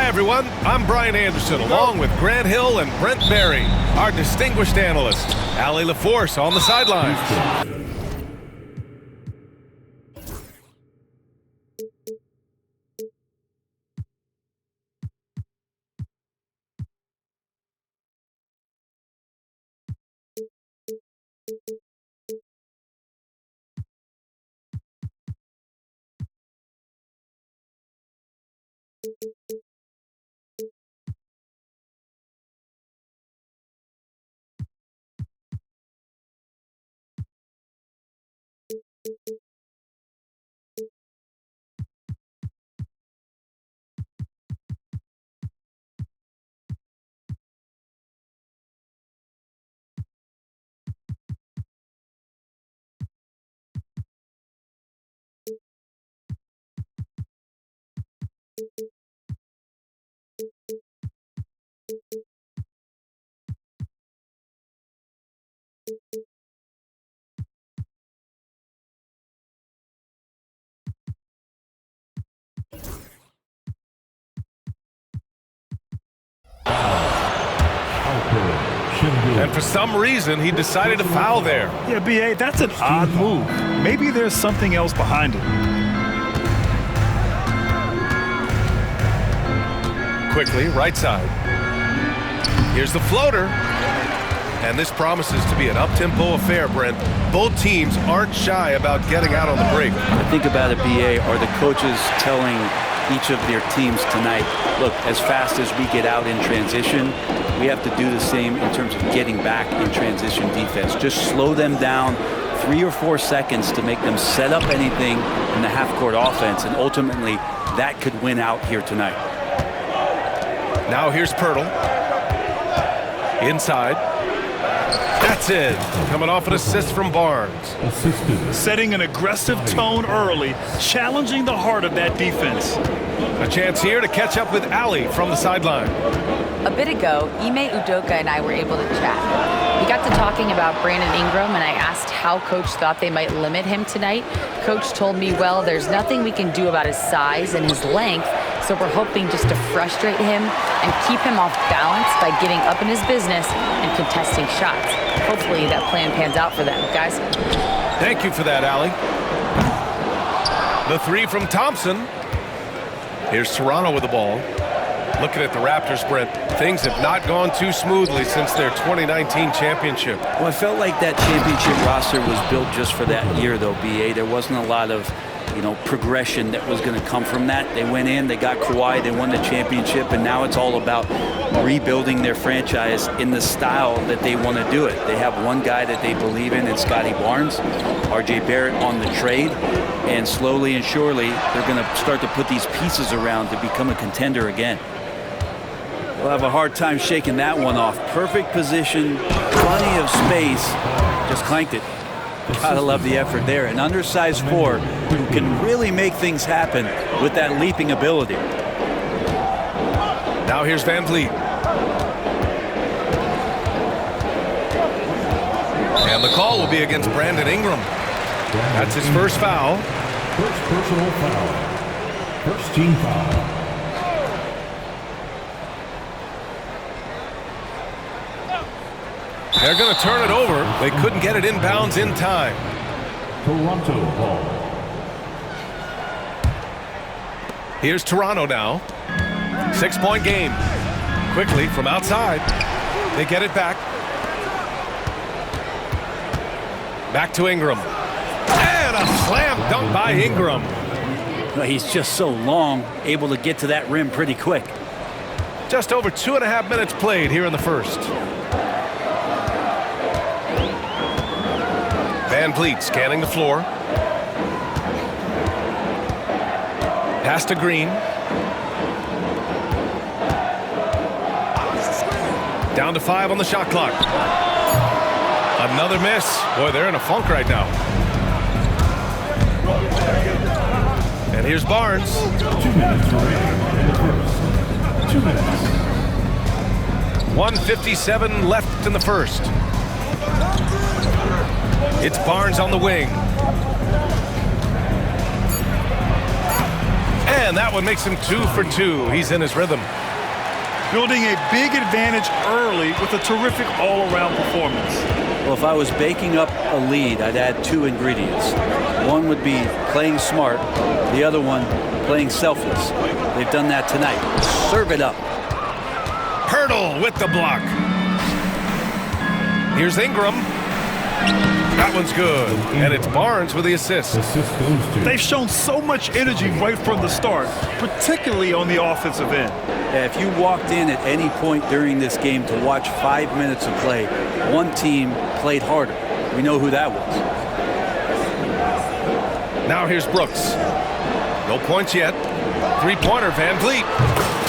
Hi, everyone. I'm Brian Anderson, along with Grant Hill and Brent Berry, our distinguished analyst. Allie LaForce on the sidelines. And for some reason, he decided to foul there. Yeah, B.A., that's an odd move. Maybe there's something else behind it. Quickly, right side. Here's the floater. And this promises to be an up-tempo affair, Brent. Both teams aren't shy about getting out on the break. I think about it, B.A., are the coaches telling each of their teams tonight, look, as fast as we get out in transition, we have to do the same in terms of getting back in transition defense. Just slow them down 3 or 4 seconds to make them set up anything in the half-court offense, and ultimately that could win out here tonight. Now here's Pirtle. Inside. That's it. Coming off an assist from Barnes. Setting an aggressive tone early, challenging the heart of that defense. A chance here to catch up with Allie from the sideline. A bit ago, Ime Udoka and I were able to chat. We got to talking about Brandon Ingram, and I asked how Coach thought they might limit him tonight. Coach told me, well, there's nothing we can do about his size and his length, so we're hoping just to frustrate him and keep him off balance by getting up in his business and contesting shots. Hopefully that plan pans out for them, guys. Thank you for that, Allie. The three from Thompson. Here's Toronto with the ball. Looking at the Raptors, Brent, things have not gone too smoothly since their 2019 championship. Well, I felt like that championship roster was built just for that year, though, B.A. There wasn't a lot of, progression that was going to come from that. They went in, they got Kawhi, they won the championship, and now it's all about rebuilding their franchise in the style that they want to do it. They have one guy that they believe in Scotty Barnes, R.J. Barrett on the trade, and slowly and surely they're going to start to put these pieces around to become a contender again. We'll have a hard time shaking that one off. Perfect position, plenty of space, just clanked it. Gotta love the effort there. An undersized 4 who can really make things happen with that leaping ability. Now here's Van Vliet. And the call will be against Brandon Ingram. That's his first foul. First personal foul. First team foul. They're going to turn it over. They couldn't get it inbounds in time. Toronto ball. Here's Toronto now. 6-point game. Quickly from outside. They get it back. Back to Ingram. And a slam dunk by Ingram. Well, he's just so long, able to get to that rim pretty quick. Just over 2.5 minutes played here in the first. Van Vliet scanning the floor. Pass to Green. Down to 5 on the shot clock. Another miss. Boy, they're in a funk right now. And here's Barnes. 2 minutes remaining in the first. 2 minutes. 1:57 left in the first. It's Barnes on the wing. And that one makes him 2 for 2. He's in his rhythm. Building a big advantage early with a terrific all-around performance. Well, if I was baking up a lead, I'd add 2 ingredients. One would be playing smart. The other one, playing selfless. They've done that tonight. Serve it up. Hurdle with the block. Here's Ingram. That one's good. And it's Barnes with the assist. Assist goes to They've shown so much energy right from the start, particularly on the offensive end. Yeah, if you walked in at any point during this game to watch 5 minutes of play, one team played harder. We know who that was. Now here's Brooks. No points yet. Three-pointer, Van Vliet.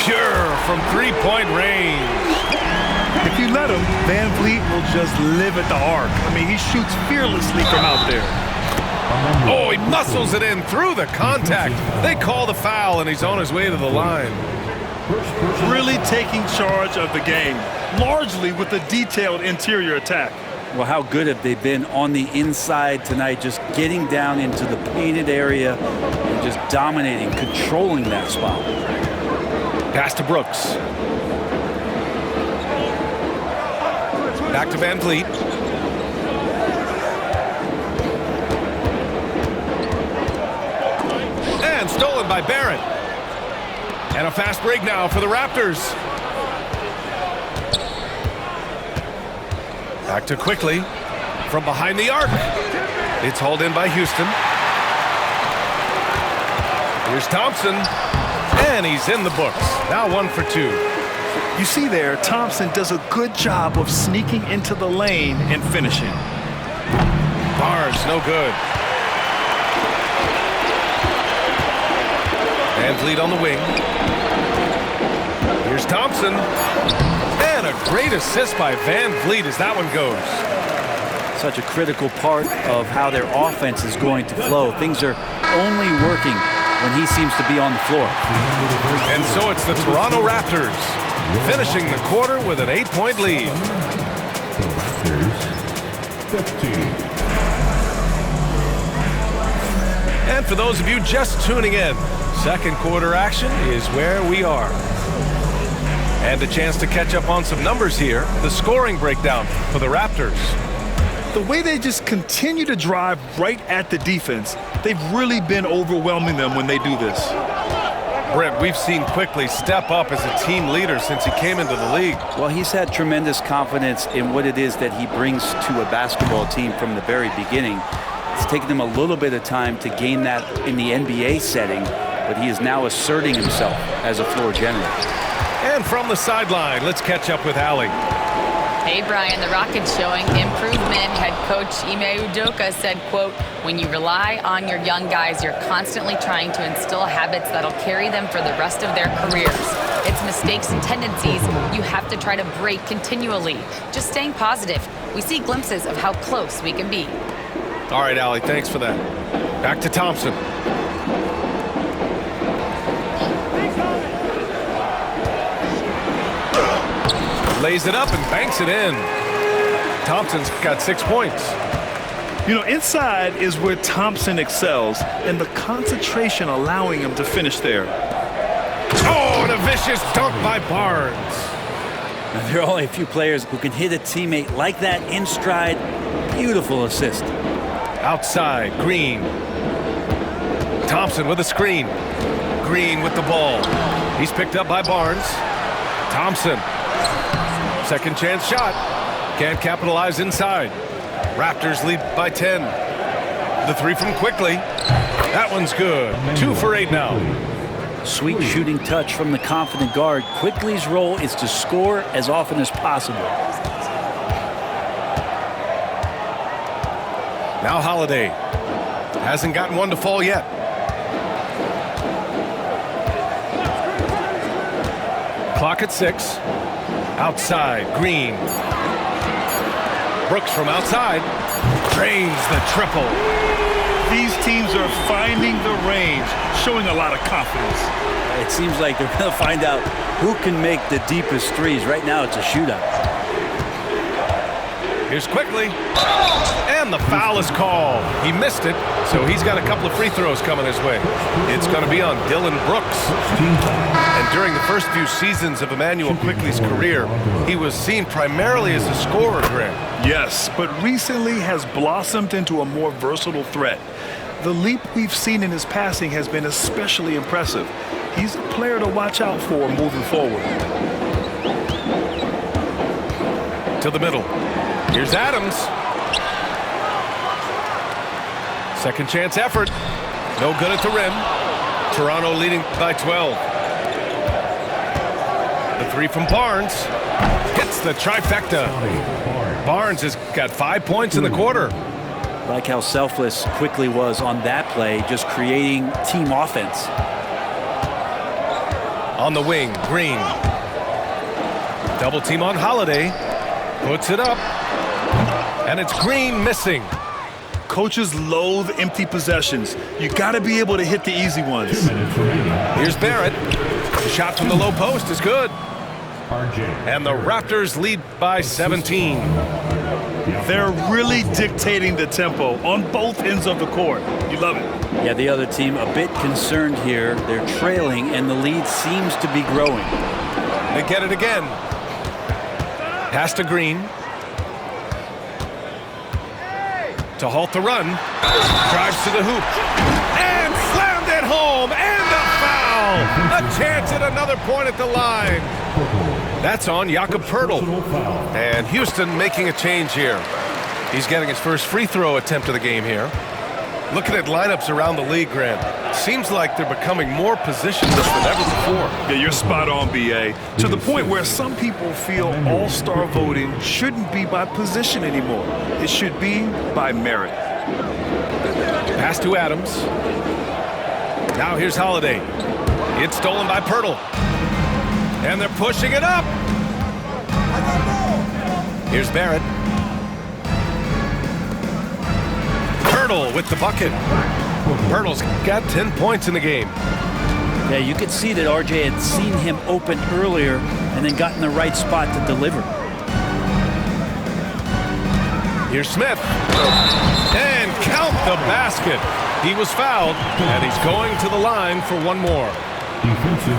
Pure from three-point range. If you let him, Van Vliet will just live at the arc. I mean, he shoots fearlessly from out there. Oh, he muscles it in through the contact. They call the foul, and he's on his way to the line. Really taking charge of the game, largely with a detailed interior attack. Well, how good have they been on the inside tonight, just getting down into the painted area and just dominating, controlling that spot. Pass to Brooks. Back to Van Vliet. And stolen by Barrett. And a fast break now for the Raptors. Back to Quickly from behind the arc. It's hauled in by Houston. Here's Thompson. And he's in the books. Now 1 for 2. You see there, Thompson does a good job of sneaking into the lane and finishing. Barnes, no good. Van Vliet on the wing. Here's Thompson. And a great assist by Van Vliet as that one goes. Such a critical part of how their offense is going to flow. Things are only working when he seems to be on the floor. And so it's the Toronto Raptors finishing the quarter with an 8-point lead. the Raptors 15. And for those of you just tuning in, second quarter action is where we are. And a chance to catch up on some numbers here. The scoring breakdown for the Raptors. The way they just continue to drive right at the defense, they've really been overwhelming them when they do this. Brent, we've seen Quickly step up as a team leader since he came into the league. Well, he's had tremendous confidence in what it is that he brings to a basketball team from the very beginning. It's taken him a little bit of time to gain that in the NBA setting, but he is now asserting himself as a floor general. And from the sideline, let's catch up with Allie. Hey, Brian, the Rockets showing improvement. Head coach Ime Udoka said, quote, when you rely on your young guys, you're constantly trying to instill habits that'll carry them for the rest of their careers. It's mistakes and tendencies you have to try to break continually. Just staying positive. We see glimpses of how close we can be. All right, Allie, thanks for that. Back to Thompson. Lays it up and banks it in. Thompson's got 6 points. You know, inside is where Thompson excels, and the concentration allowing him to finish there. Oh, and a vicious dunk by Barnes. Now, there are only a few players who can hit a teammate like that in stride. Beautiful assist. Outside, Green. Thompson with a screen. Green with the ball. He's picked up by Barnes. Thompson. Second chance shot. Can't capitalize inside. Raptors lead by 10. The three from Quickly. That one's good. 2 for 8 now. Sweet shooting touch from the confident guard. Quickly's role is to score as often as possible. Now Holiday. Hasn't gotten one to fall yet. Clock at 6. Outside, Green. Brooks from outside. Drains the triple. These teams are finding the range, showing a lot of confidence. It seems like they're going to find out who can make the deepest threes. Right now, it's a shootout. Here's quickly. And the foul is called. He missed it, so he's got a couple of free throws coming his way. It's going to be on Dylan Brooks. And during the first few seasons of Emmanuel Quickley's career, he was seen primarily as a scorer, Grant. Yes, but recently has blossomed into a more versatile threat. The leap we've seen in his passing has been especially impressive. He's a player to watch out for moving forward. To the middle. Here's Adams. Second chance effort. No good at the rim. Toronto leading by 12. The three from Barnes. Hits the trifecta. Barnes has got 5 points in the quarter. Like how selfless Quickley was on that play, just creating team offense. On the wing, Green. Double team on Holiday. Puts it up. And it's Green missing. Coaches loathe empty possessions. You got to be able to hit the easy ones. Here's Barrett. The shot from the low post is good. And the Raptors lead by 17. They're really dictating the tempo on both ends of the court. You love it. Yeah, the other team a bit concerned here. They're trailing, and the lead seems to be growing. They get it again. Pass to Green. To halt the run. Drives to the hoop. And slammed it home. And a foul. A chance at another point at the line. That's on Jakob Poeltl. And Houston making a change here. He's getting his first free throw attempt of the game here. Looking at lineups around the league, Grant, seems like they're becoming more positionless than ever before. Yeah, you're spot on, B.A. To the point where some people feel all-star voting shouldn't be by position anymore. It should be by merit. Pass to Adams. Now here's Holiday. It's stolen by Poeltl. And they're pushing it up. Here's Barrett. Poeltl with the bucket. Poeltl's got 10 points in the game. Yeah, you could see that RJ had seen him open earlier and then got in the right spot to deliver. Here's Smith. And count the basket. He was fouled, and he's going to the line for one more.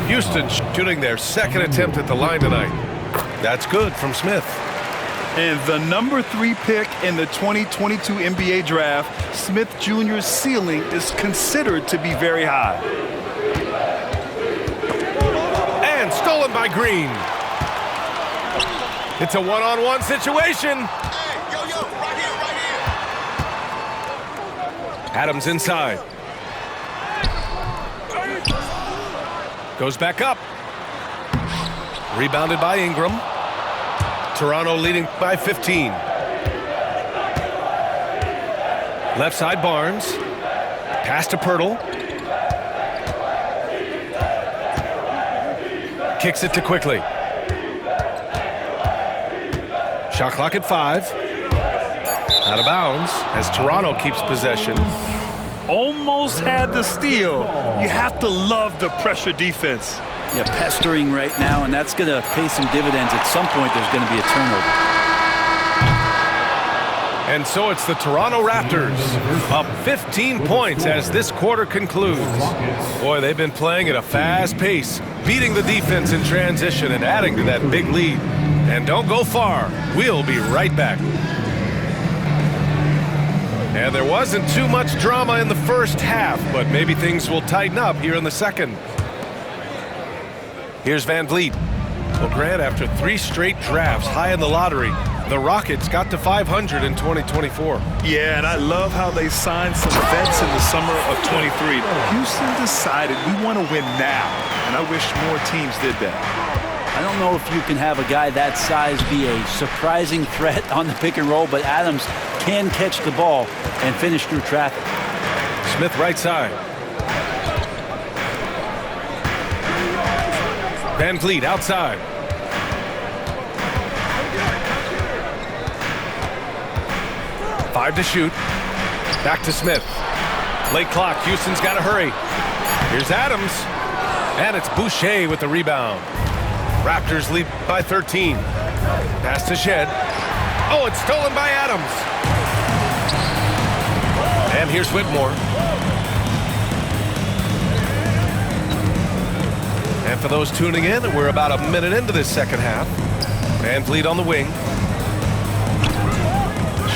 Houston shooting their second attempt at the line tonight. That's good from Smith. And the number 3 pick in the 2022 NBA draft, Smith Jr.'s ceiling is considered to be very high. And stolen by Green. It's a one-on-one situation. Hey, yo, right here. Adams inside. Goes back up. Rebounded by Ingram. Toronto leading by 15. Left side Barnes. Pass to Poeltl. Kicks it to Quickley. Shot clock at 5. Out of bounds as Toronto keeps possession. Almost had the steal. You have to love the pressure defense. Yeah, pestering right now, and that's going to pay some dividends. At some point, there's going to be a turnover. And so it's the Toronto Raptors up 15 points as this quarter concludes. Boy, they've been playing at a fast pace, beating the defense in transition and adding to that big lead. And don't go far. We'll be right back. And there wasn't too much drama in the first half, but maybe things will tighten up here in the second. Here's Van Vliet. Well, Grant, after 3 straight drafts high in the lottery, the Rockets got to 500 in 2024. Yeah, and I love how they signed some vets in the summer of 23. Houston decided we want to win now, and I wish more teams did that. I don't know if you can have a guy that size be a surprising threat on the pick and roll, but Adams can catch the ball and finish through traffic. Smith right side. Van Vliet outside. Five to shoot. Back to Smith. Late clock. Houston's got to hurry. Here's Adams. And it's Boucher with the rebound. Raptors lead by 13. Pass to Shed. Oh, it's stolen by Adams. And here's Whitmore. And for those tuning in, we're about a minute into this second half. Van Vliet on the wing.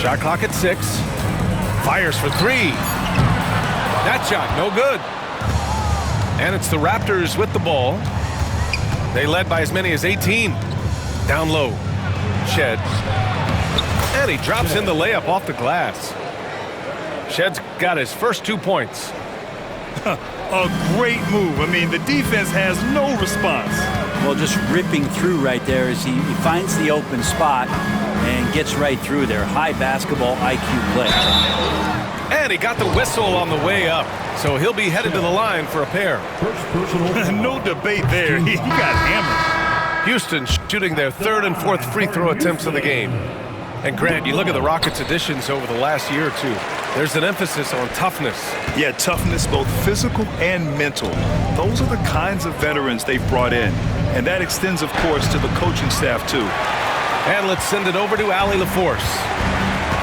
Shot clock at 6. Fires for 3. That shot, no good. And it's the Raptors with the ball. They led by as many as 18. Down low. Shed. And he drops in the layup off the glass. Shed's got his first 2 points. A great move. I mean, the defense has no response. Well, just ripping through right there as he finds the open spot and gets right through there. High basketball IQ play. And he got the whistle on the way up. So he'll be headed to the line for a pair. First personal foul. No debate there. He got hammered. Houston shooting their 3rd and 4th free throw attempts of the game. And Grant, you look at the Rockets' additions over the last year or two. There's an emphasis on toughness. Yeah, toughness, both physical and mental. Those are the kinds of veterans they've brought in. And that extends, of course, to the coaching staff, too. And let's send it over to Allie LaForce.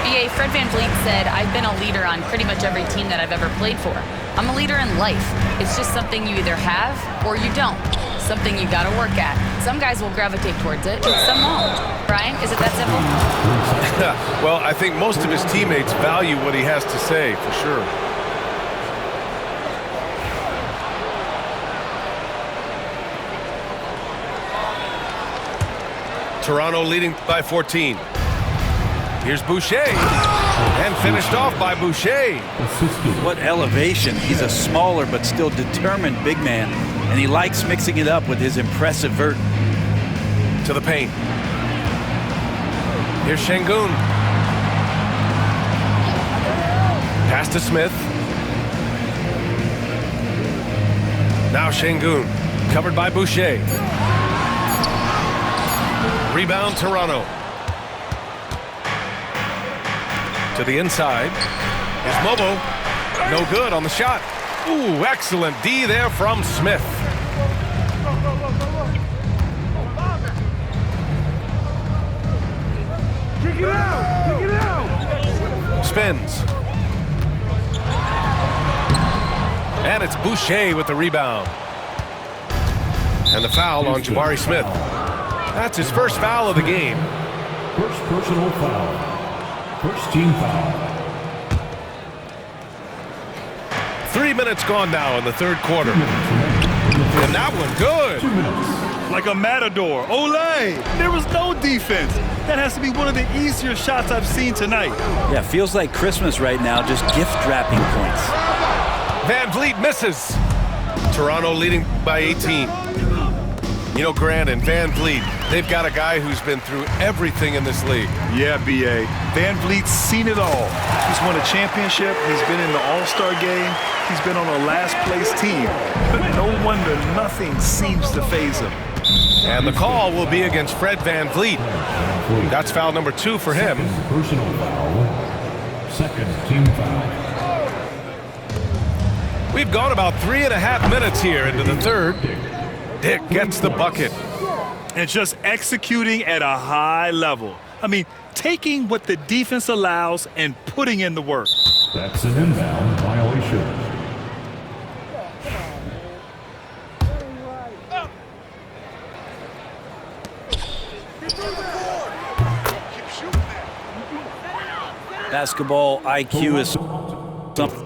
BA, Fred VanVleet said, I've been a leader on pretty much every team that I've ever played for. I'm a leader in life. It's just something you either have or you don't. Something you got to work at. Some guys will gravitate towards it, some won't. Brian, is it that simple? Well, I think most of his teammates value what he has to say, for sure. Toronto leading by 14. Here's Boucher. And finished off by Boucher. What elevation. He's a smaller but still determined big man. And he likes mixing it up with his impressive vert. To the paint. Here's Şengün. Pass to Smith. Now Şengün. Covered by Boucher. Rebound Toronto. To the inside. Here's Mobo. No good on the shot. Ooh, excellent D there from Smith. Kick it out! Kick it out! Spins. And it's Boucher with the rebound. And the foul on Jabari Smith. That's his first foul of the game. First personal foul. First team foul. 3 minutes gone now in the third quarter. And that one good. 2 minutes. Like a matador. Olay! There was no defense. That has to be one of the easier shots I've seen tonight. Yeah, feels like Christmas right now, just gift wrapping points. Van Vliet misses. Toronto leading by 18. You know, Grant and Van Vliet, they've got a guy who's been through everything in this league. Yeah, B.A. Van Vliet's seen it all. He's won a championship. He's been in the All-Star game. He's been on a last-place team. But no wonder nothing seems to faze him. And the call will be against Fred Van Vliet. That's foul number 2 for him. Second personal foul. Second team foul. We've gone about 3.5 minutes here into the third. Dick gets the bucket. And just executing at a high level. I mean, taking what the defense allows and putting in the work. That's an inbound violation. Basketball IQ is something